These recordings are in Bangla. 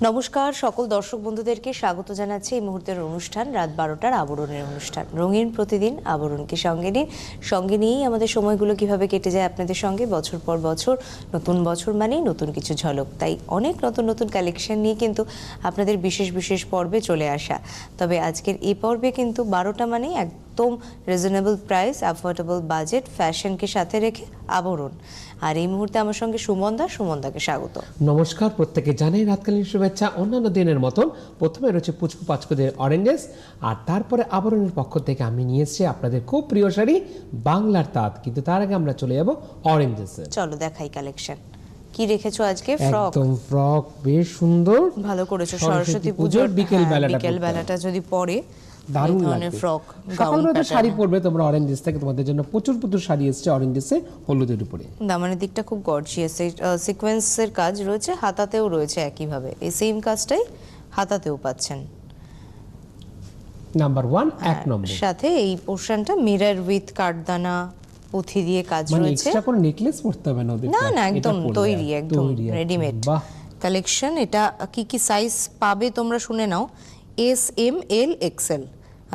নমস্কার সকল দর্শক বন্ধুদেরকে স্বাগত জানাচ্ছি এই মুহূর্তের অনুষ্ঠান রাত 12টার আবরণের অনুষ্ঠান। রঙিন প্রতিদিন আবরণকে সঙ্গে নিয়েই আমাদের সময়গুলো কিভাবে কেটে যায় আপনাদের সঙ্গে বছর পর বছর। নতুন বছর মানেই নতুন কিছু ঝলক, তাই অনেক নতুন নতুন কালেকশন নিয়ে কিন্তু আপনাদের বিশেষ বিশেষ পর্বে চলে আসা। তবে আজকের এই পর্বে কিন্তু 12টা মানেই একদম রিজনেবল প্রাইস, অ্যাফোর্ডেবল বাজেট, ফ্যাশনকে সাথে রেখে আবরণ। আর এই মুহূর্তে আমার সঙ্গে সুমনদাকে স্বাগত। নমস্কার, প্রত্যেকে জানাই রাতকালীন শুভেচ্ছা। অন্যান্য দিনের মতন প্রথমে রয়েছে পুচকু পাচকুদের অরেঞ্জেস, আর তারপরে আবরণের পক্ষ থেকে আমি নিয়ে এসেছি আপনাদের খুব প্রিয় শাড়ি বাংলার তাঁত। কিন্তু তার আগে আমরা চলে যাব অরেঞ্জেসে। চলো দেখাই কালেকশন কি রেখেছো আজকে। ফ্রক, একদম ফ্রক, বেশ সুন্দর, ভালো করেছো। সরস্বতী পুজোর বিকেল বেলাটা যদি পরে দারুণ লাগবে। ফ্রক সকালবেলা শাড়ি পরবে তোমরা অরেঞ্জেস থেকে, তোমাদের জন্য প্রচুর শাড়ি এসেছে অরেঞ্জেসে হলুদের উপরে। দামানের দিকটা খুব গর্জিয়াস, সিকোয়েন্সের কাজ রয়েছে, হাতাতেও রয়েছে একইভাবে। এই সেম কাজটাই হাতাতেও পাচ্ছেন। নাম্বার 1 এক নম্বর, সাথে এই পোর্শনটা মিরর উইথ কাঠদানা পুঁথি দিয়ে কাজ রয়েছে। এক্সট্রা করে নেকলেস পরতে হবে না, না একদম তৈরি, একদম রেডিমেড কালেকশন। এটা কি সাইজ পাবে তোমরা শুনে নাও। S, M, L, XL।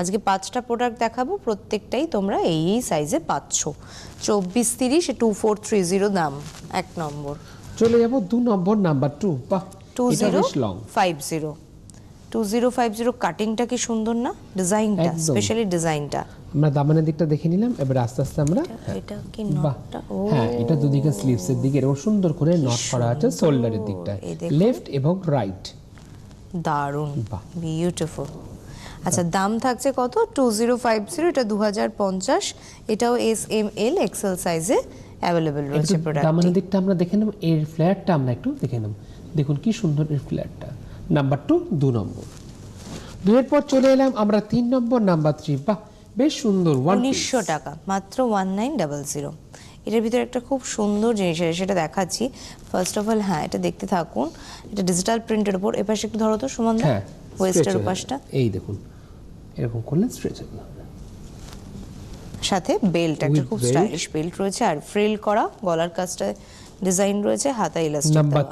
আজকে 5টা প্রোডাক্ট দেখাবো, প্রত্যেকটাই তোমরা এই সাইজে পাচ্ছ। 24-30 2430 দাম। এক নম্বর চলে যাব 2 নম্বর, নাম্বার 2। বাহ, এটা বেশ লং। 2050 কাটিংটা কি সুন্দর না, ডিজাইনটা, স্পেশালি ডিজাইনটা। আমরা দামানের দিকটা দেখে নিলাম, এবার আস্তে আস্তে আমরা এটা কি নটটা, হ্যাঁ এটা দুদিকে স্লিভসের দিকে এরকম সুন্দর করে নট করা আছে, শোল্ডারের দিকটা লেফট এবং রাইট। দারুণ, বিউটিফুল। আচ্ছা, দাম থাকছে কত? 2050। এটা 2050। এটাও S, M, L, XL সাইজে অ্যাভেলেবল রয়েছে প্রোডাক্ট। দামানের দিকটা আমরা দেখে নেব, এর ফ্ল্যাটটা আমরা একটু দেখে নেব। দেখুন কি সুন্দর এর ফ্ল্যাটটা। নাম্বার 2 নম্বর। 2 এর পর চলে এলাম আমরা 3 নম্বর, নাম্বার 3। বাহ, বেশ সুন্দর। 1900 টাকা মাত্র, 1900। এটার ভিতরে একটা খুব সুন্দর জিনিস আছে, সেটা দেখাচ্ছি। ফার্স্ট অফ অল হ্যাঁ এটা দেখতে থাকুন। এটা ডিজিটাল প্রিন্টের উপর। এপাশে একটু ধরো তো সুমন দা, ওয়েস্টের উপাশটা এই দেখুন এরকম করলে স্ট্রেচেবল। সাথে বেল্ট, একটা খুব স্টাইলিশ বেল্ট রয়েছে, আর ফ্রিল করা গলার কাজটা ডিজাইন রয়েছে, হাতা ইলাস্টিক। নাম্বার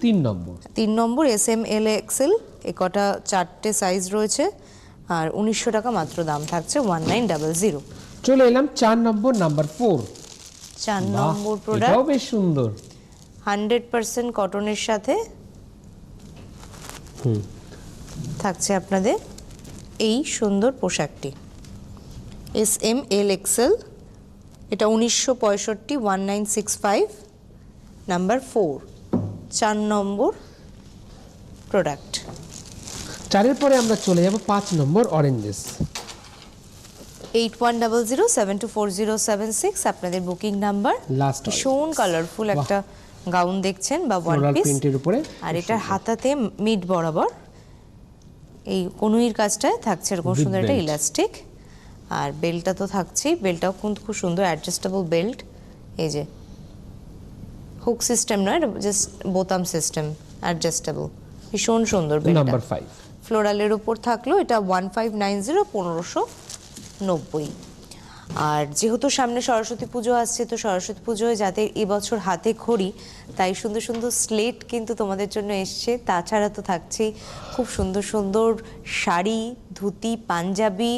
3 নম্বর। 3 নম্বর S, M, L, XL। এ কটা 4টে সাইজ রয়েছে, আর 1900 টাকা মাত্র দাম থাকছে, 1900। চলে এলাম 4 নম্বর, নাম্বার 4। 4 নম্বর প্রোডাক্ট, এটাও বেশ সুন্দর। 100% কটনের সাথে থাকছে আপনাদের এই সুন্দর পোশাকটি। S, M, L, XL। এটা 1965, 1965। নাম্বার 4, 4 নম্বর প্রোডাক্ট। 4 এর পরে আমরা চলে যাব 5 নম্বর, অরেঞ্জেস। 8100724076 আপনাদের বুকিং নাম্বার। ভীষণ কালারফুল একটা গাউন দেখছেন বা ওয়ান পিস, আর এটার হাতাতে মিড বরাবর এই কনুইর কাজটায় থাকছে এরকম সুন্দর একটা ইলাস্টিক, আর বেল্টটা তো থাকছেই। বেল্টটাও কিন্তু খুব সুন্দর অ্যাডজাস্টেবল বেল্ট। এই যে হুক সিস্টেম নয়, জাস্ট বোতাম সিস্টেম, অ্যাডজাস্টেবল, ভীষণ সুন্দর বেল্টটা। নাম্বার 5 ফ্লোরালের উপর থাকলো। এটা 1590, 1590। আর যেহেতু সামনে সরস্বতী পুজো আসছে, তো সরস্বতী পুজোয় যাদের এবছর হাতে খড়ি, তাই সুন্দর সুন্দর স্লেট কিন্তু তোমাদের জন্য এসছে। তাছাড়া তো থাকছেই খুব সুন্দর সুন্দর শাড়ি, ধুতি, পাঞ্জাবি,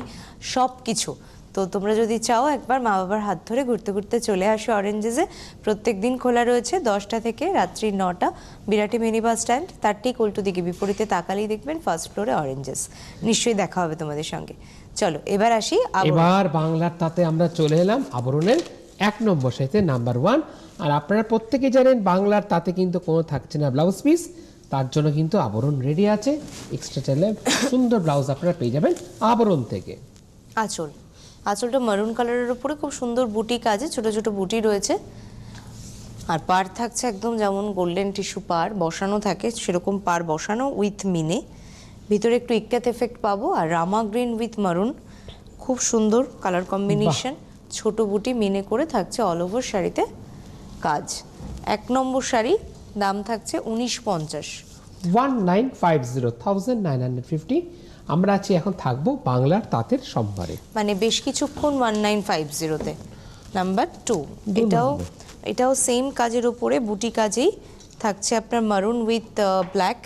সব কিছু। তো তোমরা যদি চাও একবার মা বাবার হাত ধরে ঘুরতে ঘুরতে চলে আসো অরেঞ্জেসে। প্রত্যেক দিন খোলা রয়েছে 10টা থেকে রাত্রি 9টা। বিরাটি মিনি বাস স্ট্যান্ড, তার ঠিক উল্টো দিকে বিপরীতে তাকালেই দেখবেন ফার্স্ট ফ্লোরে অরেঞ্জেস। নিশ্চয়ই দেখা হবে তোমাদের সঙ্গে। চলো এবার আসি, এবার বাংলার তাতে আমরা চলে এলাম আবরণের 1 নম্বর সাথে, নাম্বার 1। আর আপনারা প্রত্যেকে জানেন বাংলার তাতে কিন্তু কোনো থাকছে না ব্লাউজ পিস, তার জন্য কিন্তু আবরণ রেডি আছে। এক্সট্রা চাইলে সুন্দর ব্লাউজ আপনারা পেয়ে যাবেন আবরণ থেকে। আঁচলটা মারুন কালারের উপরে খুব সুন্দর বুটি কাজে, ছোট ছোট বুটি রয়েছে। আর পার থাকছে একদম যেমন গোল্ডেন টিস্যু পার বসানো থাকে সেরকম পার বসানো উইথ মিনে। ভিতরে একটু ইক্কাত এফেক্ট পাবো, আর রামা গ্রিন উইথ মারুন, খুব সুন্দর কালার কম্বিনেশন। ছোট বুটি মিনে করে থাকছে অল ওভার শাড়িতে কাজ। 1 নম্বর শাড়ি, দাম থাকছে 1950। 1950 আমরা আছি এখন থাকবো বাংলার তাঁতের সম্ভারে, মানে বেশ কিছুক্ষণ 1950-তে। নাম্বার 2, এটাও সেম কাজের উপরে বুটি কাজেই থাকছে আপনার মারুন উইথ ব্ল্যাক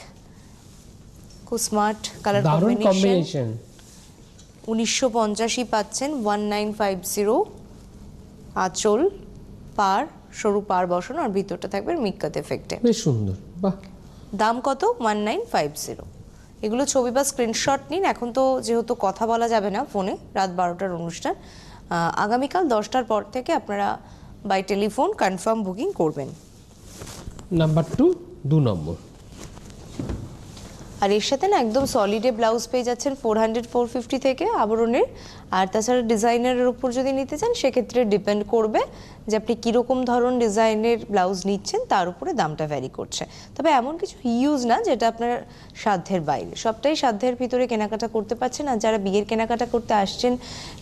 খুব স্মার্ট কালার দারুণ কম্বিনেশন। কম্বিনেশন। 1950 পাচ্ছেন, 1950 আঁচল, পার, সরু পার বসানো, আর ভিতরটা থাকবে মিক্কাত এফেক্টে। বেশ সুন্দর, বাহ। দাম কত? 1950। এগুলো ছবি বা স্ক্রিনশট নিন। এখন তো যেহেতু কথা বলা যাবে না ফোনে, রাত 12টার অনুষ্ঠান, আগামীকাল 10টার পর থেকে আপনারা বাই টেলিফোন কনফার্ম বুকিং করবেন। নাম্বার 2, 2 নম্বর। আর এর সাথে না একদম সলিডে ব্লাউজ পেয়ে যাচ্ছেন 400 450 থেকে আবরণের। আর তাছাড়া ডিজাইনারের উপর যদি নিতে চান সেক্ষেত্রে ডিপেন্ড করবে যে আপনি কীরকম ধরন ডিজাইনের ব্লাউজ নিচ্ছেন, তার উপরে দামটা ভ্যারি করছে। তবে এমন কিছু ইউজ না যেটা আপনার সাধ্যের বাইরে, সবটাই সাধ্যের ভিতরে কেনাকাটা করতে পারছেন। আর যারা বিয়ের কেনাকাটা করতে আসছেন,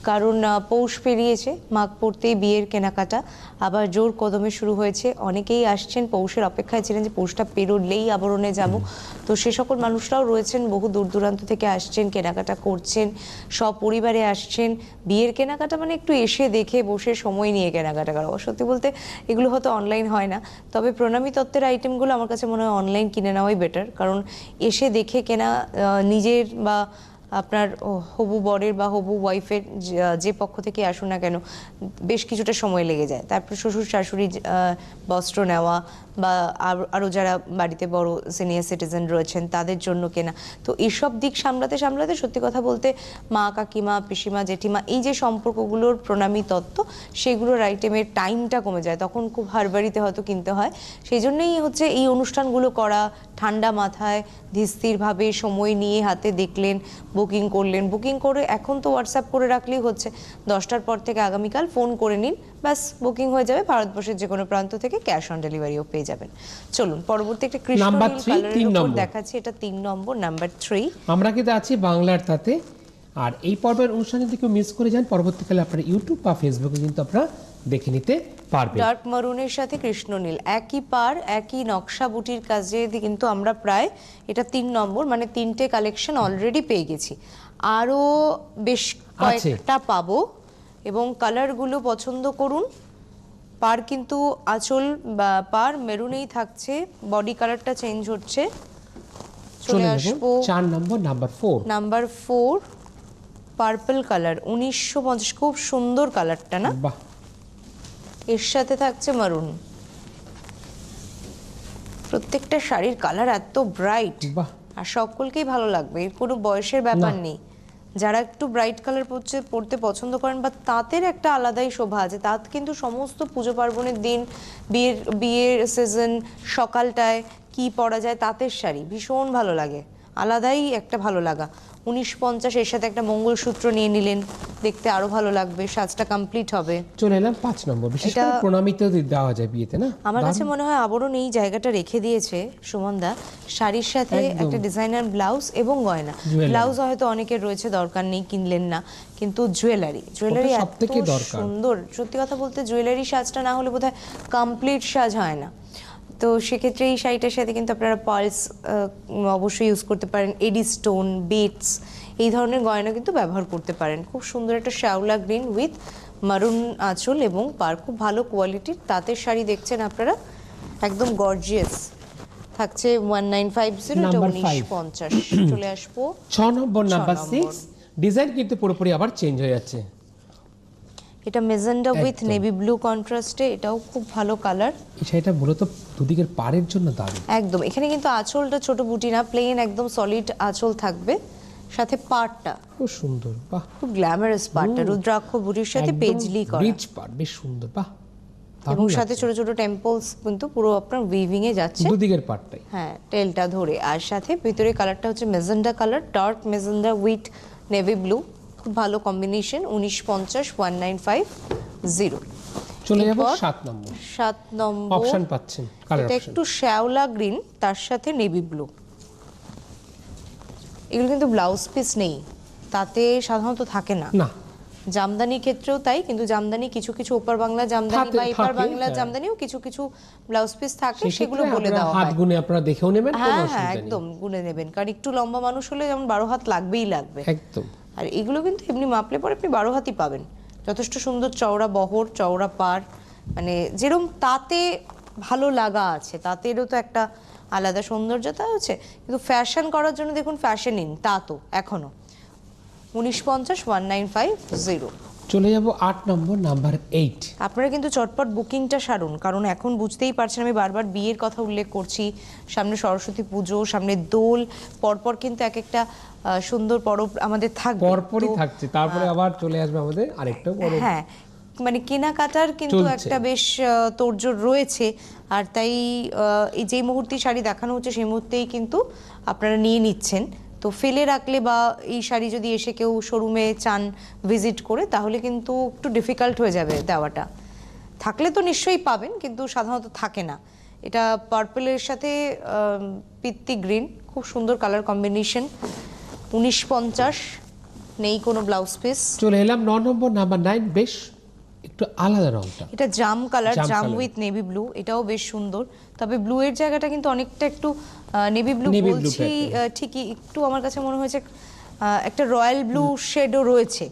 কারণ পৌষ পেরিয়েছে, মাঘ পড়তেই বিয়ের কেনাকাটা আবার জোর কদমে শুরু হয়েছে। অনেকেই আসছেন পৌষের অপেক্ষায় ছিলেন যে পৌষটা পেরোলেই আবরণে যাব। তো সে সকল মানুষরাও রয়েছেন, বহু দূর দূরান্ত থেকে আসছেন, কেনাকাটা করছেন, সপরিবারে আসছেন। বিয়ের কেনাকাটা মানে একটু এসে দেখে বসে সময় নিয়ে কেনাকাটা করা। সত্যি বলতে এগুলো হয়তো অনলাইন হয় না, তবে প্রণামী তত্ত্বের আইটেমগুলো আমার কাছে মনে হয় অনলাইন কিনে নেওয়াই বেটার। কারণ এসে দেখে কেনা নিজের বা আপনার হবু বরের বা হবু ওয়াইফের যে পক্ষ থেকে আসুন না কেন বেশ কিছুটা সময় লেগে যায়। তারপর শ্বশুর শাশুড়ি বস্ত্র নেওয়া বা আরও যারা বাড়িতে বড় সিনিয়র সিটিজেন রয়েছেন তাদের জন্য কেনা। তো এইসব দিক সামলাতে সামলাতে সত্যি কথা বলতে মা, কাকিমা, পিসিমা, জেঠিমা, এই যে সম্পর্কগুলোর প্রণামী তত্ত্ব, সেগুলোর আইটেমের টাইমটা কমে যায়, তখন খুব হাড়বাড়িতে হয়তো কিনতে হয়। সেই জন্যই হচ্ছে এই অনুষ্ঠানগুলো করা, ঠান্ডা মাথায় ধীরস্থিরভাবে সময় নিয়ে হাতে দেখলেন, বুকিং করলেন। বুকিং করে এখন তো হোয়াটসঅ্যাপ করে রাখলেই হচ্ছে, 10টার পর থেকে আগামীকাল ফোন করে নিন, ব্যাস বুকিং হয়ে যাবে। ভারতবর্ষের যে কোনো প্রান্ত থেকে ক্যাশ অন ডেলিভারিও পেয়ে যাবেন। চলুন পরবর্তী একটা কৃষ্ণ নাম্বার নীল 3, কালারের 3 উপর নম্বর দেখাচ্ছি। এটা 3 নম্বর, নাম্বার 3। আমরা কিন্তু আছি বাংলার তাতে। আর এই পর্বের অনুষ্ঠানে যদি কেউ মিস করে যান, পরবর্তীকালে আপনারা ইউটিউব বা ফেসবুকে কিন্তু আপনারা দেখে নিতে পারবেন। ডার্ক মারুনের সাথে কৃষ্ণ নীল, একই পার, একই নকশা বুটির কাজে কিন্তু আমরা প্রায়, এটা 3 নম্বর, মানে 3টে কালেকশন অলরেডি পেয়ে গেছি, আরও বেশ কয়েকটা পাবো। এবং কালারগুলো পছন্দ করুন। পার কিন্তু আঁচল বা পার মেরুনেই থাকছে, বডি কালারটা চেঞ্জ হচ্ছে। চলে আসবো 4 নম্বর, নাম্বার 4। Number 4, purple colour, 1950। খুব সুন্দর কালারটা না? বাহ। এর সাথে থাকছে মারুন। প্রত্যেকটা শাড়ির কালার এত ব্রাইট, বাহ। আর সকলকেই ভালো লাগবে, এর কোনো বয়সের ব্যাপার নেই। যারা একটু ব্রাইট কালার পরতে পছন্দ করেন বা তাঁতের একটা আলাদাই শোভা আছে। তাঁত কিন্তু সমস্ত পুজো পার্বণের দিন, বিয়ের সিজন, সকালটায় কি পরা যায় তাঁতের শাড়ি ভীষণ ভালো লাগে, আলাদাই একটা ভালো লাগা। 1950, এর সাথে একটা মঙ্গলসূত্র নিয়ে নিলেন, দেখতে আরো ভালো লাগবে, সাজটা কমপ্লিট হবে। চলে এলাম 5 নম্বর। বিশেষ করে প্রণামীতেও দেওয়া যায় বিয়েতে না? আমার কাছে মনে হয় আবরণ এই জায়গাটা রেখে দিয়েছে সুমনদা, শাড়ির সাথে একটা ডিজাইনার ব্লাউজ এবং গয়না। ব্লাউজ হয়তো অনেকের রয়েছে, দরকার নেই, কিনলেন না, কিন্তু জুয়েলারি এত সুন্দর। সত্যি কথা বলতে জুয়েলারি সাজটা না হলে বোধহয় কমপ্লিট সাজ হয় না। তো সেক্ষেত্রে এই শাড়িটার সাথে কিন্তু আপনারা পার্লস অবশ্যই ইউজ করতে পারেন, এডি স্টোন, বিটস, এই ধরনের গয়না কিন্তু ব্যবহার করতে পারেন। খুব সুন্দর একটা শ্যাওলা গ্রিন উইথ মারুন আঁচল এবং পার, খুব ভালো কোয়ালিটির তাঁতের শাড়ি দেখছেন আপনারা, একদম গর্জিয়াস থাকছে। 1950, এটা 1950। চলে আসবো 6 নম্বর, নাম্বার 6। ডিজাইন কিন্তু পুরোপুরি আবার চেঞ্জ হয়ে যাচ্ছে। এটা মেজেন্ডা উইথ নেভি ব্লু কন্ট্রাস্টে, এটাও খুব ভালো কালার। এই শাড়িটা মূলত দুদিকের পাড়ের জন্য দারুণ একদম। এখানে কিন্তু আঁচলটা ছোট বুটি না, প্লেন একদম সলিড আঁচল থাকবে, সাথে পাড়টা খুব সুন্দর, বাহ। খুব গ্ল্যামারাস পাড়টা, রুদ্রাক্ষ বুটির সাথে পেজলি করা, রিচ পাড়, বেশ সুন্দর, বাহ। এবং সাথে ছোট ছোট টেম্পলস কিন্তু পুরো আপনার উইভিং এ যাচ্ছে দুদিকের পাড়টাই, হ্যাঁ, টেলটা ধরে। আর সাথে ভিতরে কালারটা হচ্ছে magenta colour, dark magenta with navy blue, খুব ভালো কম্বিনেশন। 1950, 1950। চলে যাব 7 নম্বর। 7 নম্বর অপশন পাচ্ছেন, কালার এটা অপশন। একটু শ্যাওলা গ্রিন, তার সাথে নেভি ব্লু। এগুলো কিন্তু ব্লাউজ পিস নেই, তাতে সাধারণত থাকে না। না, জামদানির ক্ষেত্রেও তাই, কিন্তু জামদানি কিছু কিছু ওপার বাংলা জামদানি বা এপার বাংলা জামদানিও কিছু কিছু ব্লাউজ পিস থাকে, সেগুলো বলে দেওয়া হয়। হাত গুনে আপনারা দেখেও নেবেন, কোনো হ্যাঁ অসুবিধা নেই। একদম গুনে নেবেন, কারণ একটু লম্বা মানুষ হলে যেমন 12 হাত লাগবেই লাগবে। একদম। আর এগুলো কিন্তু এমনি মাপলে পরে আপনি 12 হাতই পাবেন। যথেষ্ট সুন্দর চওড়া বহর, চওড়া পাড়, মানে যেরকম তাতে ভালো লাগা আছে, তাঁতেরও তো একটা আলাদা সৌন্দর্যতা আছে, কিন্তু ফ্যাশন করার জন্য দেখুন ফ্যাশন ইন তা তো এখনো 1950 1950। চলে যাব 8 নম্বর, নাম্বার 8। আপনারা কিন্তু চটপট বুকিংটা সারুন, কারণ এখন বুঝতেই পারছেন আমি বারবার বিয়ের কথা উল্লেখ করছি, সামনে সরস্বতী পুজো, সামনে দোল, পরপর কিন্তু এক একটা সুন্দর পরব আমাদের থাকবে, পরপরই তো, থাকছে, তারপরে আবার চলে আসবে আমাদের আরেকটা বড়। হ্যাঁ মানে কেনাকাটার কিন্তু চলছে। একটা বেশ তোড়জোড় রয়েছে। আর তাই এই যে মুহূর্তে শাড়ি দেখানো হচ্ছে সেই মুহূর্তেই কিন্তু আপনারা নিয়ে নিচ্ছেন, তো ফেলে রাখলে বা এই শাড়ি যদি এসে কেউ শোরুমে চান ভিজিট করে, তাহলে কিন্তু একটু ডিফিকাল্ট হয়ে যাবে দেওয়াটা। থাকলে তো নিশ্চয়ই পাবেন, কিন্তু সাধারণত থাকে না। এটা পার্পলের সাথে পিত্তি গ্রিন, খুব সুন্দর কালার কম্বিনেশন। 1950, নেই কোনো ব্লাউজ পিস। চলে এলাম 9 নম্বর, নাম্বার 9। বেশ একটু আলাদা রংটা, এটা জাম কালার, জাম জাম কালার। উইথ নেভি ব্লু, এটাও বেশ সুন্দর। তবে ব্লু এর জায়গাটা কিন্তু অনেকটা একটু নেভি ব্লু Navy blue বলছি, type-এর। ঠিকই একটু আমার কাছে মনে হয়েছে একটা রয়্যাল ব্লু শেডও রয়েছে।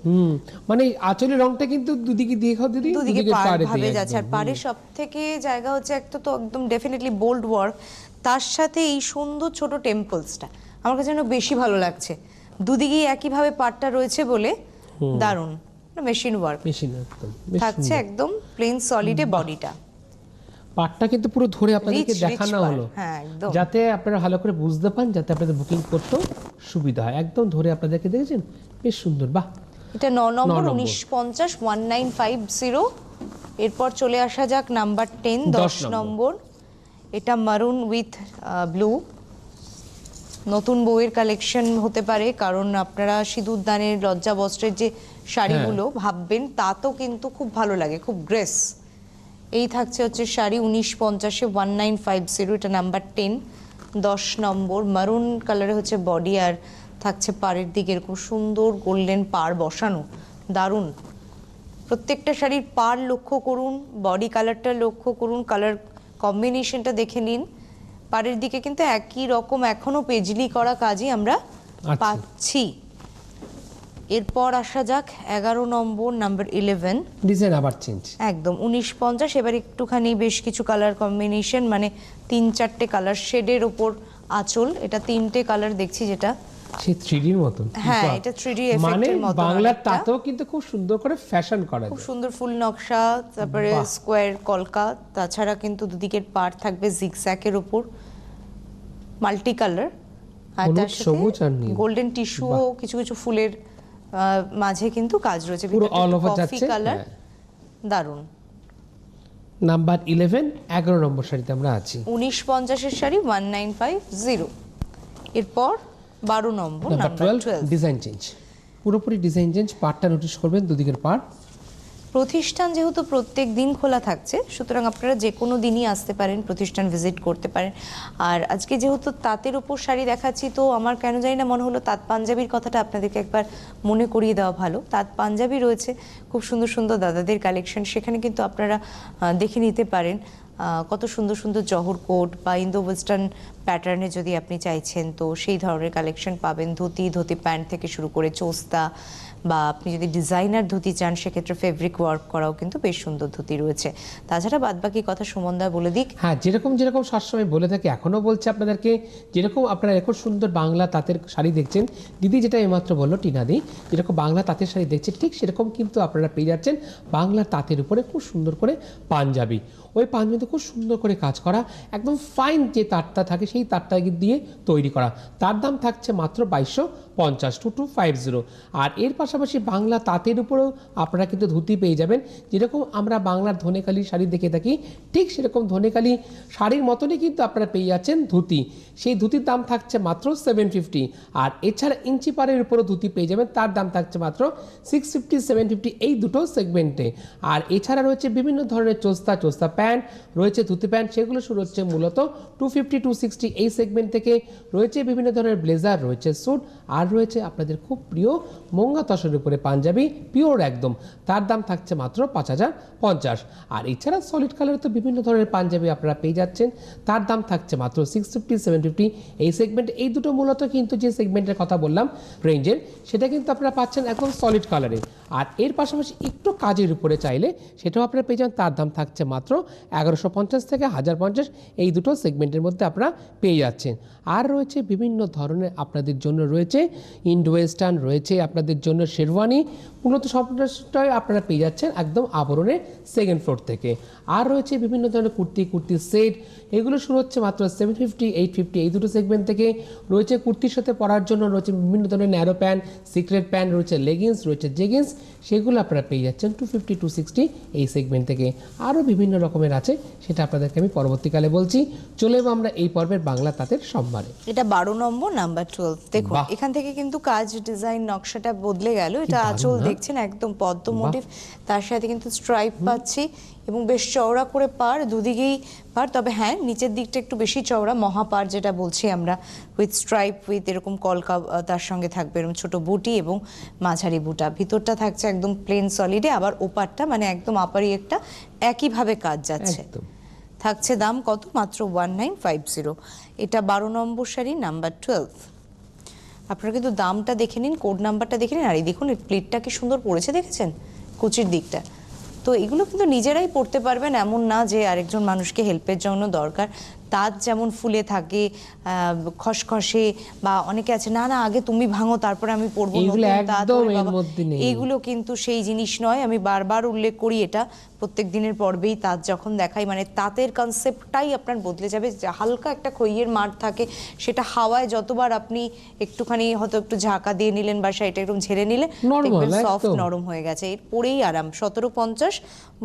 মানে আঁচলের রংটা কিন্তু দুদিকে দেখো দিদি, দুদিকে পাড় পাড়ে ভাবে দিয়ে যাচ্ছে, আর একদম। পাড়ের সব থেকে জায়গা হচ্ছে একটা তো একদম ডেফিনেটলি বোল্ড ওয়ার্ক, তার সাথে এই সুন্দর ছোট টেম্পলসটা আমার কাছে যেন বেশি ভালো লাগছে। দুদিকেই একইভাবে পাড়টা রয়েছে বলে দারুণ, মেশিন ওয়ার্ক মেশিন একদম বেশ থাকছে, সুন্দর। একদম প্লেন সলিডে বডিটা। পাটটা কিন্তু পুরো ধরে আপনাদেরকে Rich দেখানো পাড়, হলো, হ্যাঁ একদম। যাতে আপনারা ভালো করে বুঝতে পান, যাতে আপনাদের বুকিং করতেও সুবিধা হয়। একদম ধরে আপনাদেরকে দেখেছেন, বেশ সুন্দর। বাহ, এটা 9 নম্বর, 9 নম্বর। 1950 1950। এরপর চলে আসা যাক নাম্বার 10, 10 10 নম্বর। এটা মারুন উইথ ব্লু, নতুন বউয়ের কালেকশন হতে পারে, কারণ আপনারা সিঁদুর দানের লজ্জা বস্ত্রের যে শাড়িগুলো ভাববেন, তা তো কিন্তু খুব ভালো লাগে, খুব গ্রেস। এই থাকছে হচ্ছে শাড়ি 1950 1950, এটা নাম্বার 10, 10 নম্বর। মারুন কালারে হচ্ছে বডি, আর থাকছে পাড়ের দিকে এরকম সুন্দর গোল্ডেন পাড় বসানো, দারুণ। প্রত্যেকটা শাড়ির পাড় লক্ষ্য করুন, বডি কালারটা লক্ষ্য করুন, কালার কম্বিনেশনটা দেখে নিন। পাড়ের দিকে কিন্তু একই রকম এখনো পেজলি করা কাজই আমরা পাচ্ছি। এরপর আসা যাক 11 নম্বর, নাম্বার 11। ডিজাইন আবার চেঞ্জ, একদম 1950। এবার একটুখানি বেশ কিছু কালার কম্বিনেশন, মানে 3-4টে কালার শেডের ওপর আঁচল, এটা 3টে কালার দেখছি, যেটা সেই 3Dর মতন। হ্যাঁ, বাহ। এটা 3D মানে এফেক্টের মতো। বাংলার তাতেও কিন্তু খুব সুন্দর করে ফ্যাশন করা খুব যায়। সুন্দর ফুল নকশা, তারপরে বাহ। স্কোয়ার কলকা, তাছাড়া কিন্তু দুদিকের পাড় থাকবে জিগজ্যাগের ওপর, মাল্টি কালার, আর হলুদ, তার সবুজ সাথে আর নীল। গোল্ডেন টিস্যুও কিছু কিছু ফুলের মাঝে কিন্তু কাজ রয়েছে, পুরো ভিতরটা all একটু over কফি যাচ্ছে, কালার, হ্যাঁ। দারুণ। নাম্বার 11, 11 নম্বর শাড়িতে আমরা আছি। 1950 শাড়ি 1950। এরপর 12 নম্বর, নাম্বার নাম্বার 12, 12। ডিজাইন চেঞ্জ, পুরোপুরি ডিজাইন চেঞ্জ। পাড়টা নোটিশ করবেন, দুদিকের পাড়। প্রতিষ্ঠান যেহেতু প্রত্যেক দিন খোলা থাকছে, সুতরাং আপনারা যে কোনো দিনই আসতে পারেন, প্রতিষ্ঠান ভিজিট করতে পারেন। আর আজকে যেহেতু তাঁতের উপর শাড়ি দেখাচ্ছি, তো আমার কেন জানি না মনে হলো তাঁত পাঞ্জাবির কথাটা আপনাদেরকে একবার মনে করিয়ে দেওয়া ভালো। তাঁত পাঞ্জাবি রয়েছে, খুব সুন্দর সুন্দর দাদাদের কালেকশন, সেখানে কিন্তু আপনারা দেখে নিতে পারেন কত সুন্দর সুন্দর জহর কোট বা ইন্দো ওয়েস্টার্ন প্যাটার্নে যদি আপনি চাইছেন, তো সেই ধরনের কালেকশন পাবেন। ধুতি, ধুতি প্যান্ট থেকে শুরু করে চোস্তা, বা আপনি যদি ডিজাইনার ধুতি চান, সেক্ষেত্রে ফেব্রিক ওয়ার্ক করাও কিন্তু বেশ সুন্দর ধুতি রয়েছে। তাছাড়া বাদবাকি কথা সুমনদা বলে দিক। হ্যাঁ, যেরকম যেরকম সবসময় বলে থাকি, এখনও বলছে আপনাদেরকে, যেরকম আপনারা এখন সুন্দর বাংলা তাঁতের শাড়ি দেখছেন, দিদি যেটা এইমাত্র বললো টিনাদি, যেরকম বাংলা তাঁতের শাড়ি দেখছেন, ঠিক সেরকম কিন্তু আপনারা পেয়ে যাচ্ছেন বাংলা তাঁতের উপরে খুব সুন্দর করে পাঞ্জাবি। ওই পাঞ্জাবিতে খুব সুন্দর করে কাজ করা, একদম ফাইন যে তারটা থাকে সেই তারটা দিয়ে তৈরি করা। তার দাম থাকছে মাত্র 2250, 2250। আর এর পাশাপাশি বাংলা তাঁতের উপরেও আপনারা কিন্তু ধুতি পেয়ে যাবেন। যেরকম আমরা বাংলার ধনেখালি শাড়ি দেখে থাকি, ঠিক সেরকম ধনেখালি শাড়ির মতনই কিন্তু আপনারা পেয়ে যাচ্ছেন ধুতি। সেই ধুতির দাম থাকছে মাত্র 750। আর এছাড়া ইঞ্চি পাড়ের উপরও ধুতি পেয়ে যাবেন, তার দাম থাকছে মাত্র 650 750, এই দুটো সেগমেন্টে। আর এছাড়া রয়েছে বিভিন্ন ধরনের চোস্তা প্যান্ট রয়েছে, ধুতি প্যান্ট, সেগুলো শুরু হচ্ছে মূলত 250 260 এই সেগমেন্ট থেকে। রয়েছে বিভিন্ন ধরনের ব্লেজার, রয়েছে স্যুট, আর রয়েছে আপনাদের খুব প্রিয় মোঙ্গা তসরের উপরে পাঞ্জাবি, পিওর একদম, তার দাম থাকছে মাত্র 5050। আর এছাড়া সলিড কালারে তো বিভিন্ন ধরনের পাঞ্জাবি আপনারা পেয়ে যাচ্ছেন, তার দাম থাকছে মাত্র 650 750 এই সেগমেন্টে। এই দুটো মূলত কিন্তু যে সেগমেন্টের কথা বললাম রেঞ্জের, সেটা কিন্তু আপনারা পাচ্ছেন একদম সলিড কালারে। আর এর পাশাপাশি একটু কাজের উপরে চাইলে সেটাও আপনারা পেয়ে যান, তার দাম থাকছে মাত্র 1150 থেকে 1050, এই দুটো সেগমেন্টের মধ্যে আপনারা পেয়ে যাচ্ছেন। আর রয়েছে বিভিন্ন ধরনের আপনাদের জন্য রয়েছে ইন্ডো ওয়েস্টার্ন, রয়েছে আপনাদের জন্য শেরওয়ানি, মূলত সবটাই আপনারা পেয়ে যাচ্ছেন একদম আবরণের সেকেন্ড ফ্লোর থেকে। আর রয়েছে বিভিন্ন ধরনের কুর্তি সেট, এগুলো শুরু হচ্ছে মাত্র 750, 850 এই দুটো সেগমেন্ট থেকে। রয়েছে কুর্তির সাথে পরার জন্য রয়েছে বিভিন্ন ধরনের ন্যারো প্যান্ট, সিক্রেট প্যান্ট, রয়েছে লেগিংস, রয়েছে জেগিংস, সেগুলো আপনারা পেয়ে যাচ্ছেন 250, 260 এই সেগমেন্ট থেকে। আরও বিভিন্ন রকমের আছে, সেটা আপনাদেরকে আমি পরবর্তীকালে বলছি। চলে যাবো আমরা এই পর্বের বাংলা তাঁতের সম্ভারে। এটা 12 নম্বর, নাম্বার 12। দেখুন বাহ। এখান থেকে কিন্তু কাজ, ডিজাইন, নকশাটা বদলে গেল। এটা দারুণ আঁচল না? দেখছেন একদম পদ্ম মোটিভ, তার সাথে কিন্তু স্ট্রাইপ পাচ্ছি এবং বেশ চওড়া করে পাড়, দুদিকেই পাড়। তবে হ্যাঁ, নিচের দিকটা একটু বেশি চওড়া, মহাপাড় যেটা বলছি আমরা, উইথ স্ট্রাইপ, উইথ এরকম কলকা তার সঙ্গে থাকবে এরকম ছোট বুটি এবং মাঝারি বুটা। ভিতরটা থাকছে একদম প্লেন সলিডে, আবার ওপারটা মানে একদম আপারি একটা একইভাবে কাজ যাচ্ছে। একদম। থাকছে দাম কত? মাত্র 1950। এটা 12 নম্বর শাড়ি, নাম্বার 12। আপনারা কিন্তু দামটা দেখে নিন, কোড নাম্বারটা দেখে নিন। আর এই দেখুন প্লেটটা কি সুন্দর পড়েছে, দেখেছেন কুচির দিকটা। তো এগুলো কিন্তু নিজেরাই পড়তে পারবেন, এমন না যে আরেকজন মানুষকে হেল্পের জন্য দরকার। তাঁত যেমন ফুলে থাকে, খসখসে, বা অনেকে আছে না না আগে তুমি ভাঙো তারপরে আমি পরবো, এইগুলো নতুন তাঁত একদম ওরে এর বাবা। মধ্যে নেই। এইগুলো কিন্তু সেই জিনিস নয়। আমি বারবার উল্লেখ করি এটা প্রত্যেক দিনের পর্বেই, তাঁত যখন দেখাই, মানে তাঁতের কনসেপ্টটাই আপনার বদলে যাবে। হালকা একটা খইয়ের মাঠ থাকে, সেটা হাওয়ায় যতবার আপনি একটুখানি হয়তো একটু ঝাঁকা দিয়ে নিলেন বা সেটা একটু ঝেড়ে নিলেন, দেখবেন সফট নরম হয়ে গেছে। এর পরেই আরাম। 1750,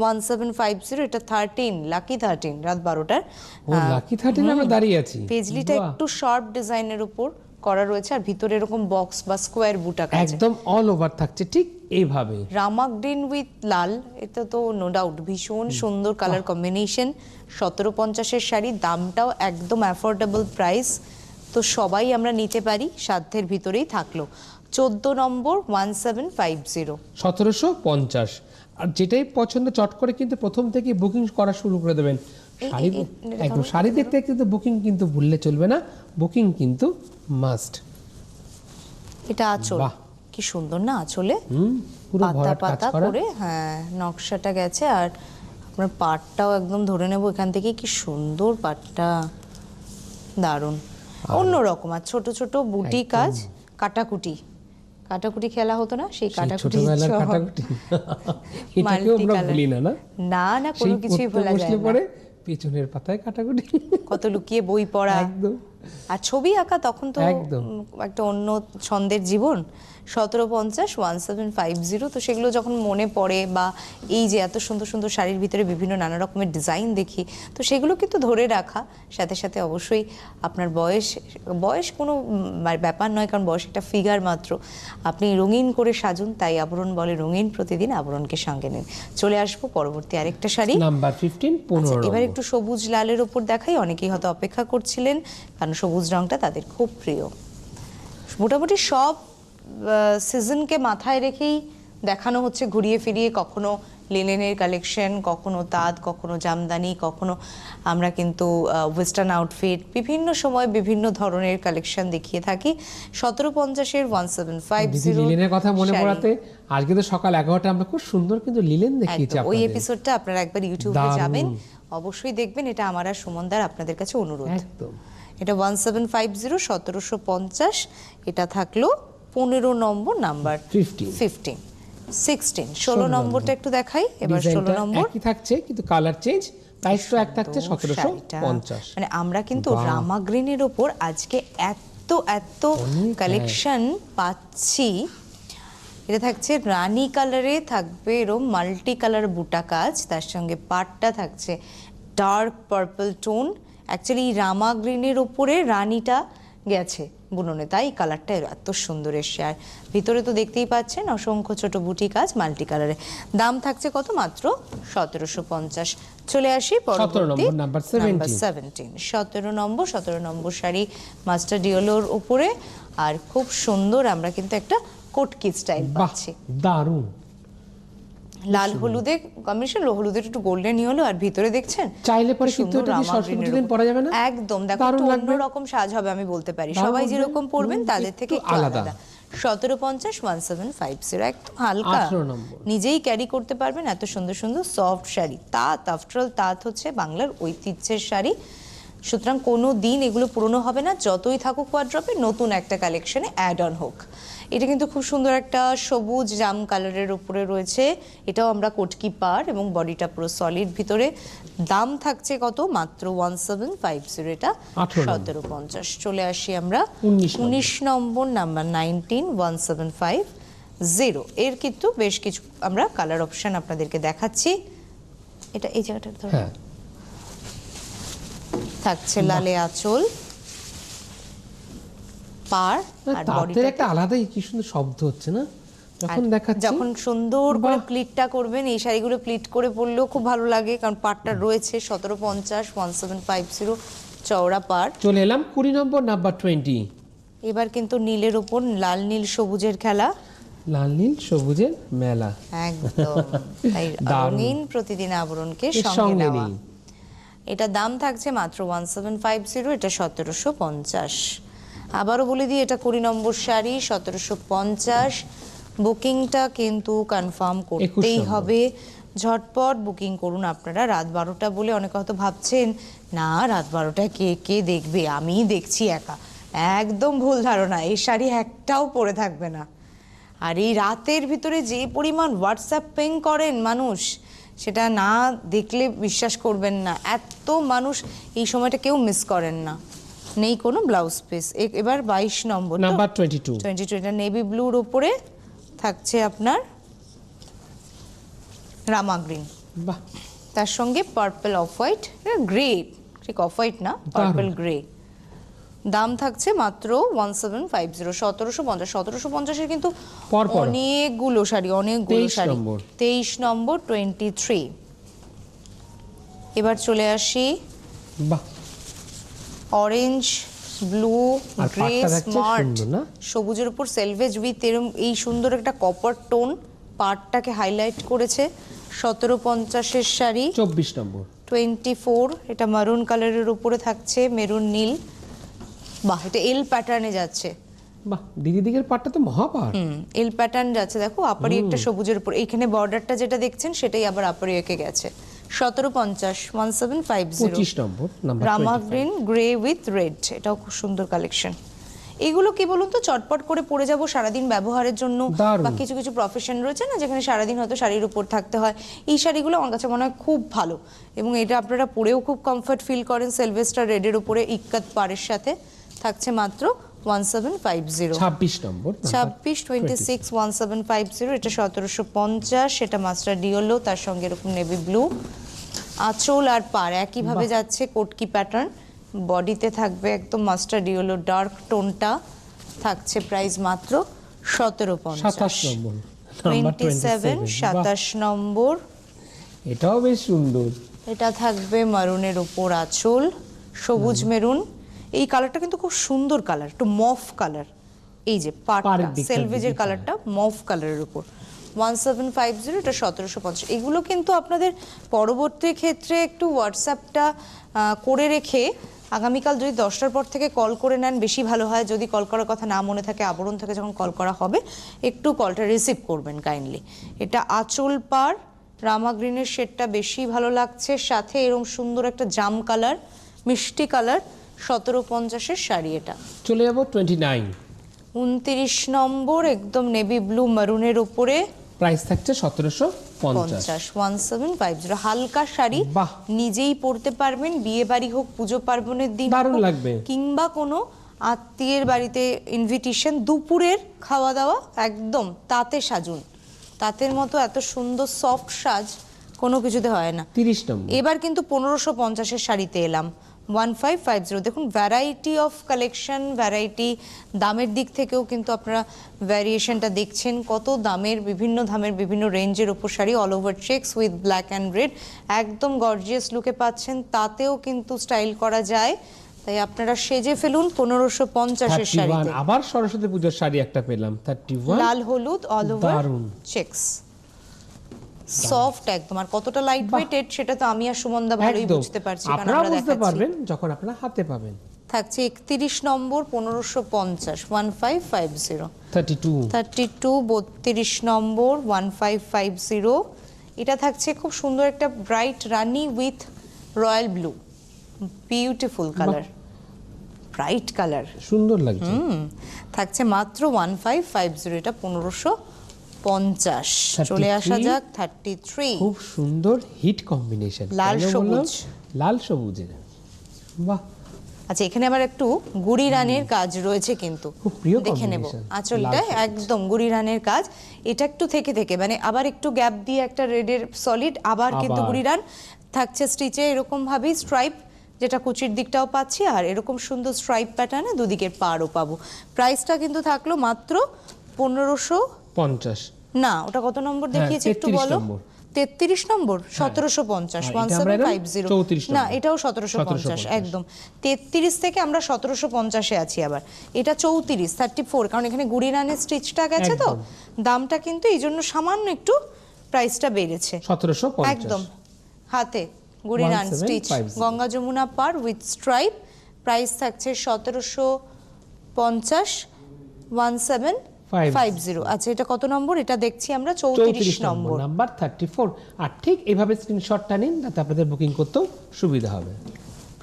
1750। এটা 13, লাকি 13, রাত 12টার। ও লাকি 13 আমরা দাঁড়িয়ে আছি। পেজলিটা একটু শার্প ডিজাইনের উপর করা রয়েছে, আর ভিতরে এরকম বক্স বা স্কোয়ার বুটা কাজ, একদম অল ওভার থাকছে ঠিক এইভাবে। রামাক গ্রিন উইথ লাল, এটা তো নো ডাউট ভীষণ সুন্দর কালার কম্বিনেশন। 1750-এর শাড়ি, দামটাও একদম অ্যাফোর্ডেবল প্রাইস, তো সবাই আমরা নিতে পারি, সাধ্যের ভিতরেই থাকলো। 14 নম্বর, 1750। 1750। আর যেটাই পছন্দ চট করে কিন্তু প্রথম থেকে বুকিং করা শুরু করে দেবেন। শাড়ি একদম, শাড়ি দেখতে কিন্তু বুকিং কিন্তু ভুললে চলবে না, বুকিং কিন্তু মাস্ট। এটা আঁচল, বাহ। কি সুন্দর না আঁচলে পুরো পাতা ভরাট কাজ পাতা করা। করে, হ্যাঁ নকশাটা গেছে। আর আপনার পাটটাও একদম ধরে নেব এখান থেকে, কি সুন্দর পাটটা, দারুণ অন্যরকম। আর ছোট ছোট বুটি কাজ, কাটাকুটি খেলা হতো না, সেই কাটাকুটি ছোটবেলার কাটাকুটি এটাকেও আমরা ভুলি না, না না কোনো কিছুই ভোলা যায় না। পরে পেছনের পাতায় কাটাকুটি, কত লুকিয়ে বই পড়া, একদম। আর ছবি আঁকা তখন তো একদম। একটা অন্য ছন্দের জীবন। 1750, 1750। তো সেগুলো যখন মনে পড়ে, বা এই যে এত সুন্দর সুন্দর শাড়ির ভিতরে বিভিন্ন নানা রকমের ডিজাইন দেখি, তো সেগুলো কিন্তু ধরে রাখা। সাথে সাথে অবশ্যই আপনার বয়স কোনো ব্যাপার নয়, কারণ বয়স একটা ফিগার মাত্র। আপনি রঙিন করে সাজুন, তাই আবরণ বলে রঙিন প্রতিদিন, আবরণকে সঙ্গে নিন। চলে আসবো পরবর্তী আরেকটা শাড়ি, নাম্বার 15, 15 এবার একটু সবুজ লালের ওপর দেখাই। অনেকেই হয়তো অপেক্ষা করছিলেন, কারণ সবুজ রংটা তাদের খুব প্রিয়। মোটামুটি সব সিজনকে মাথায় রেখেই দেখানো হচ্ছে ঘুরিয়ে ফিরিয়ে, কখনো লিনেনের কালেকশন, কখনো তাঁত, কখনো জামদানি, কখনো আমরা কিন্তু ওয়েস্টার্ন আউটফিট, বিভিন্ন সময় বিভিন্ন ধরনের কালেকশন দেখিয়ে থাকি। 1750-এর 1750 লিলেনের কথা মনে পড়াতে, আজকে তো সকাল 11টায় আমরা খুব সুন্দর কিন্তু লিলেন দেখিয়েছি ওই আপনাদের। এপিসোডটা আপনারা একবার ইউটিউবে যাবেন, অবশ্যই দেখবেন। এটা আমার আর সুমনদার আপনাদের কাছে অনুরোধ। একদম। এটা 1750, 1750। এটা থাকলো 15 নম্বর, নাম্বার 15, 16, 16 নম্বরটা একটু দেখাই এবার। 16 নম্বর একই থাকছে কিন্তু কালার চেঞ্জ, প্রাইসটা এক থাকছে 1750। মানে আমরা কিন্তু রামা গ্রিনের ওপর আজকে এত কালেকশন পাচ্ছি। এটা থাকছে রানী কালারে, থাকবে এরকম মাল্টি কালার বুটা কাজ, তার সঙ্গে পাটটা থাকছে ডার্ক পার্পল টোন। অ্যাকচুয়ালি রামা গ্রিনের ওপরে রানীটা গেছে বুননে, তাই কালারটা এত সুন্দর এসছে। আর ভিতরে তো দেখতেই পাচ্ছেন অসংখ্য ছোট বুটি কাজ মাল্টি কালারে। দাম থাকছে কত? মাত্র 1750। চলে আসি পরবর্তী নাম্বার 17। 17 নম্বর শাড়ি মাস্টার ডিওলোর উপরে, আর খুব সুন্দর আমরা কিন্তু একটা কোটকি স্টাইল পাচ্ছি। দারুণ লাল হলুদে কম্বিনেশন, হলুদের একটু গোল্ডেন হলো, আর ভিতরে দেখছেন চাইলে পরে কিন্তু এটা কি সরস্বতী দিন পরা যাবে না? একদম, দেখো অন্য রকম সাজ হবে, আমি বলতে পারি। সবাই যেরকম পরবেন তাদের থেকে একটু আলাদা। 1750 1750 একদম হালকা 18 নম্বর। নিজেই ক্যারি করতে পারবেন এত সুন্দর সুন্দর সফট শাড়ি। তাঁত, আফটার অল তাঁত হচ্ছে বাংলার ঐতিহ্যের শাড়ি, সুতরাং কোনো দিন এগুলো পুরনো হবে না, যতই থাকুক ওয়ার্ড্রপে নতুন একটা কালেকশনে অ্যাড অন হোক। এটা কিন্তু খুব সুন্দর একটা সবুজ জাম কালারের উপরে রয়েছে, এটাও আমরা কটকি পার এবং বডিটা পুরো সলিড ভিতরে। দাম থাকছে কত? মাত্র 1750, এটা 1750। চলে আসি আমরা 19 নম্বর, নাম্বার 19 1750। এর কিন্তু বেশ কিছু আমরা কালার অপশন আপনাদেরকে দেখাচ্ছি। এটা এই জায়গাটা ধরো, হ্যাঁ থাকছে লালে আঁচল, পার আর তাদের বডিটা একটা আলাদাই কি সুন্দর শব্দ হচ্ছে না যখন দেখাচ্ছি। যখন সুন্দর করে বাহ। প্লিটটা করবেন, এই শাড়িগুলো প্লিট করে পরলেও খুব ভালো লাগে, কারণ পাড়টা রয়েছে 1750 1750 চওড়া পাড়। চলে এলাম 20 নম্বর, নাম্বার 20। এবার কিন্তু নীলের ওপর লাল নীল সবুজের খেলা, লাল নীল সবুজের মেলা। একদম তাই দারুণ। রঙিন প্রতিদিন আবরণকে এর সঙ্গে সঙ্গে নেওয়া। নেই। এটা দাম থাকছে মাত্র 1750, এটা 1750। আবারও বলে দিই, এটা 20 নম্বর শাড়ি, 1750। বুকিংটা কিন্তু কনফার্ম করতেই 21 হবে, ঝটপট বুকিং করুন আপনারা। রাত 12টা বলে অনেকে হয়তো ভাবছেন না রাত 12টায় কে কে দেখবে, আমিই দেখছি একা। একদম ভুল ধারণা, এই শাড়ি একটাও পরে থাকবে না। আর এই রাতের ভিতরে যে পরিমাণ হোয়াটসঅ্যাপ পিং করেন মানুষ, সেটা না দেখলে বিশ্বাস করবেন না, এত মানুষ এই সময়টা কেউ মিস করেন না। নেই কোনো ব্লাউজ পিস। এবার 22 নম্বর, নাম্বার 22। 22, এটা নেভি ব্লুর উপরে থাকছে আপনার রামা গ্রিন, বাহ, তার সঙ্গে পার্পল অফ হোয়াইট, গ্রে, ঠিক অফ হোয়াইট না, পার্পল গ্রে। দাম থাকছে মাত্র 1750, 1750। 1750-এর কিন্তু পরপর। অনেকগুলো শাড়ি, অনেকগুলো 23 শাড়ি। নম্বর। 23 নম্বর 23। এবার চলে আসি বাহ, অরেঞ্জ, ব্লু, আর গ্রে, পাড়টা দেখছে স্মার্ট, সুন্দর না? সবুজের উপর সেলভেজ উইথ এরম এই সুন্দর একটা কপার টোন পাড়টাকে হাইলাইট করেছে। 1750-এর শাড়ি। 24 নম্বর। 24, এটা মারুন কালারের উপরে থাকছে মেরুন নীল। বাহ, এটা এল প্যাটার্নে যাচ্ছে। বাহ, দিদি দিকের পাটটা তো মহাপার। এল প্যাটার্ন যাচ্ছে, দেখো আপারি একটা সবুজের উপর, এইখানে বর্ডারটা যেটা দেখছেন সেটাই আবার আপারি এঁকে গেছে। 1750, 1750। 25 নম্বর, নাম্বার রামা 25। গ্রিন গ্রে উইথ রেড, এটাও খুব সুন্দর কালেকশন। এগুলো কি বলুন তো, চটপট করে পরে যাব সারাদিন ব্যবহারের জন্য, দারুণ। বা কিছু কিছু প্রফেশন রয়েছে না যেখানে সারাদিন হয়তো শাড়ির উপর থাকতে হয়, এই শাড়িগুলো আমার কাছে মনে হয় খুব ভালো, এবং এটা আপনারা পরেও খুব কমফর্ট ফিল করেন। সেলভেস্টার রেডের উপরে ইক্কাত পাড়ের সাথে থাকছে মাত্র 1750। 26 নম্বর, নাম্বার 26, 26, 1750, এটা 1750, এটা মাস্টার ডিওলো, তার সঙ্গে এরকম নেভি ব্লু আঁচল আর পার একইভাবে যাচ্ছে, কোটকি প্যাটার্ন। বডিতে থাকবে একদম মাস্টার ডিওলো ডার্ক টোনটা, থাকছে প্রাইস মাত্র 1750। 27 নম্বর, নাম্বার 27, 27 নম্বর, এটাও বেশ সুন্দর। এটা থাকবে মারুনের উপর আঁচল, সবুজ মেরুন। এই কালারটা কিন্তু খুব সুন্দর কালার, একটু মফ কালার। এই যে পাড়টা পাড়ের দিকটা সেলভেজের দিদি, কালারটা মফ কালারের উপর। 1750, এটা 1750। এগুলো কিন্তু আপনাদের পরবর্তী ক্ষেত্রে একটু হোয়াটসঅ্যাপটা করে রেখে আগামীকাল যদি 10টার পর থেকে কল করে নেন বেশি ভালো হয়। যদি কল করার কথা না মনে থাকে, আবরণ থেকে যখন কল করা হবে একটু কলটা রিসিভ করবেন কাইন্ডলি। এটা আঁচল পাড়, রামা গ্রিনের শেডটা বেশি ভালো লাগছে, সাথে এরকম সুন্দর একটা জাম কালার, মিষ্টি কালার। 1750-এর শাড়ি এটা। চলে যাব 29। 29 নম্বর, একদম নেভি ব্লু মারুনের উপরে, প্রাইস থাকছে 1750। 1750, হালকা শাড়ি, বাহ। নিজেই পরতে পারবেন, বিয়ে বাড়ি হোক, পুজো পার্বণের দিন দারুণ হোক, লাগবে। কিংবা কোনো আত্মীয়ের বাড়িতে ইনভিটেশন, দুপুরের খাওয়া দাওয়া, একদম তাতে সাজুন। তাতের মতো এত সুন্দর সফট সাজ কোনো কিছুতে হয় না। 30 নম্বর, এবার কিন্তু 1550-এর শাড়িতে এলাম, 1550। দেখুন ভ্যারাইটি অফ কালেকশন, ভ্যারাইটি দামের দিক থেকেও কিন্তু আপনারা ভ্যারিয়েশনটা দেখছেন, কত দামের, বিভিন্ন দামের বিভিন্ন রেঞ্জের ওপর sari, all over checks with black and red, একদম গর্জিয়াস লুকে পাচ্ছেন। তাতেও কিন্তু স্টাইল করা যায়, তাই আপনারা সেজে ফেলুন 1550-এর 31। শাড়িতে। আবার সরস্বতী পূজার শাড়ি একটা পেলাম, 31। লাল হলুদ অল ওভার দারুণ। চেকস, সফট একদম। আর কতটা লাইট ওয়েটেড সেটা তো আমি আর সুমনদা ভালোই একদম। বুঝতে পারছি, কারণ আপনারা আমরা বুঝতে দেখাচ্ছি। পারবেন যখন আপনারা হাতে পাবেন। থাকছে 31 নম্বর 1550 1550, 32 32 নম্বর 1550। এটা থাকছে খুব সুন্দর একটা bright Rani with royal blue, beautiful colour, bright colour, সুন্দর লাগছে। থাকছে মাত্র 1550, এটা 1550। চলে আসা 33 যাক 33, খুব সুন্দর হিট কম্বিনেশন, লাল সবুজ। লাল সবুজের, বাহ। আচ্ছা এখানে আবার একটু গুড়ি রানের কাজ রয়েছে কিন্তু, খুব প্রিয় দেখে নেব combination, আঁচলটা লাল সবুজ। একদম গুড়ি রানের কাজ। এটা একটু থেকে থেকে মানে আবার একটু গ্যাপ দিয়ে একটা রেডের সলিড, আবার কিন্তু আবার। গুড়ি রান থাকছে স্টিচে এরকম ভাবেই স্ট্রাইপ, যেটা কুচির দিকটাও পাচ্ছি, আর এরকম সুন্দর স্ট্রাইপ প্যাটার্নে দুদিকের পাড়ও পাবো। প্রাইসটা কিন্তু থাকলো মাত্র 1550। 50। না ওটা কত নম্বর হ্যাঁ, দেখিয়েছে একটু 33 বলো। নম্বর। 33 নম্বর 1750, আর এটা আমরা এলাম 1750। 34 না নম্বর। এটাও 1750 একদম। 33 থেকে আমরা 1750-এ আছি আবার। এটা 34, 34, কারণ এখানে গুড়ি রানের স্টিচটা গেছে তো, একদম। দামটা কিন্তু এই জন্য সামান্য একটু প্রাইসটা বেড়েছে 1750 একদম। হাতে গুড়ি রান স্টিচ 1750 গঙ্গা যমুনা পার উইথ স্ট্রাইপ, প্রাইস থাকছে 1750, 1750। আচ্ছা এটা কত নম্বর, এটা দেখছি আমরা 34 নম্বর। নাম্বার 34। আর ঠিক এভাবে স্ক্রিনশটটা নিন, যাতে আপনাদের বুকিং করতেও সুবিধা হবে।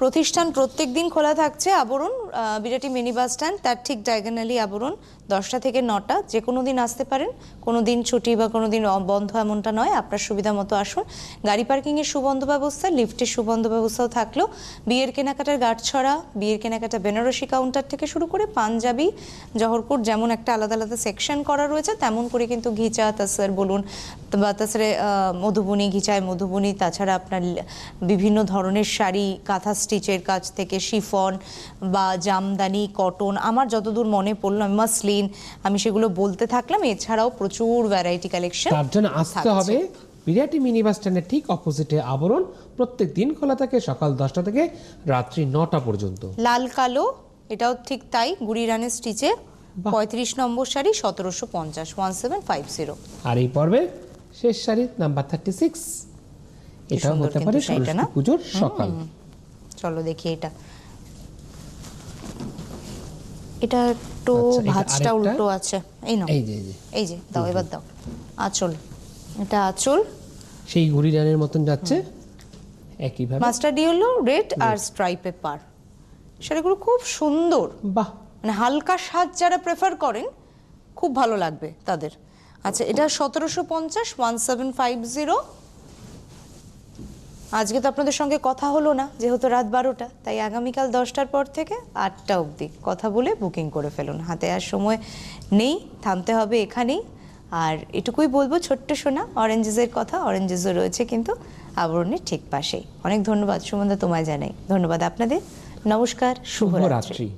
প্রতিষ্ঠান প্রত্যেক দিন খোলা থাকছে, আবরণ বিরাটি মিনি বাস স্ট্যান্ড, তার ঠিক ডায়াগোনালি আবরণ, 10টা থেকে 9টা। যে কোনো দিন আসতে পারেন, কোনো দিন ছুটি বা কোনো দিন বন্ধ এমনটা নয়, আপনার সুবিধা মতো আসুন। গাড়ি পার্কিংয়ের সুবন্ধ ব্যবস্থা, লিফটের সুবন্ধ ব্যবস্থাও থাকলো। বিয়ের কেনাকাটার গাঁটছড়া, বিয়ের কেনাকাটা বেনারসি কাউন্টার থেকে শুরু করে পাঞ্জাবি, জহরকুট, যেমন একটা আলাদা আলাদা সেকশন করা রয়েছে, তেমন করে কিন্তু ঘিচা তাসার বলুন বা তাছাড়া মধুবনী, ঘিচায় মধুবনী, তাছাড়া আপনার বিভিন্ন ধরনের শাড়ি, কাঁথা স্টিচের কাজ থেকে শিফন বা জামদানি, কটন, আমার যতদূর মনে পড়লো মাসলিন, আমি সেগুলো বলতে থাকলাম। এছাড়াও প্রচুর ভ্যারাইটি কালেকশন। তার জন্য আসতে হবে বিরাটি মিনি বাস স্ট্যান্ডের ঠিক অপোজিটে আবরণ। প্রত্যেক দিন খোলা থাকে সকাল 10টা থেকে রাত্রি 9টা পর্যন্ত। লাল কালো, এটাও ঠিক তাই, গুড়ি রানের স্টিচে 35 নম্বর শাড়ি 1750, 1750। আর এই পর্বের শেষ শাড়ি নাম্বার 36, এটাও সুন্দর হতে কিন্তু পারে শাড়িটা না? সরস্বতী পুজোর সকাল। চলো দেখি এটা, এটা একটু আচ্ছা, এটা ভাঁজটা আরেকটা। উল্টো আছে, এই নাও, এই যে এই যে দাও, এবার দাও আঁচল, এটা আঁচল, সেই ঘুড়ি রানের মতন যাচ্ছে একইভাবে। মাস্টার্ডি হলো রেড আর স্ট্রাইপে পার। শাড়িগুলো খুব সুন্দর, বাহ, মানে হালকা সাজ যারা প্রেফার করেন খুব ভালো লাগবে তাদের। আচ্ছা এটা 1750, 1750। আজকে তো আপনাদের সঙ্গে কথা হলো না, যেহেতু রাত 12টা, তাই আগামীকাল 10টার পর থেকে 8টা অবধি কথা বলে বুকিং করে ফেলুন। হাতে আর সময় নেই, থামতে হবে এখানেই। আর এটুকুই বলবো, ছোট্ট সোনা অরেঞ্জেসের কথা, অরেঞ্জেসও রয়েছে কিন্তু আবরণের ঠিক পাশেই। অনেক ধন্যবাদ সুমনদা, তোমায় জানাই ধন্যবাদ আপনাদের। নমস্কার, শুভরাত্রি। শুভরাত্রি।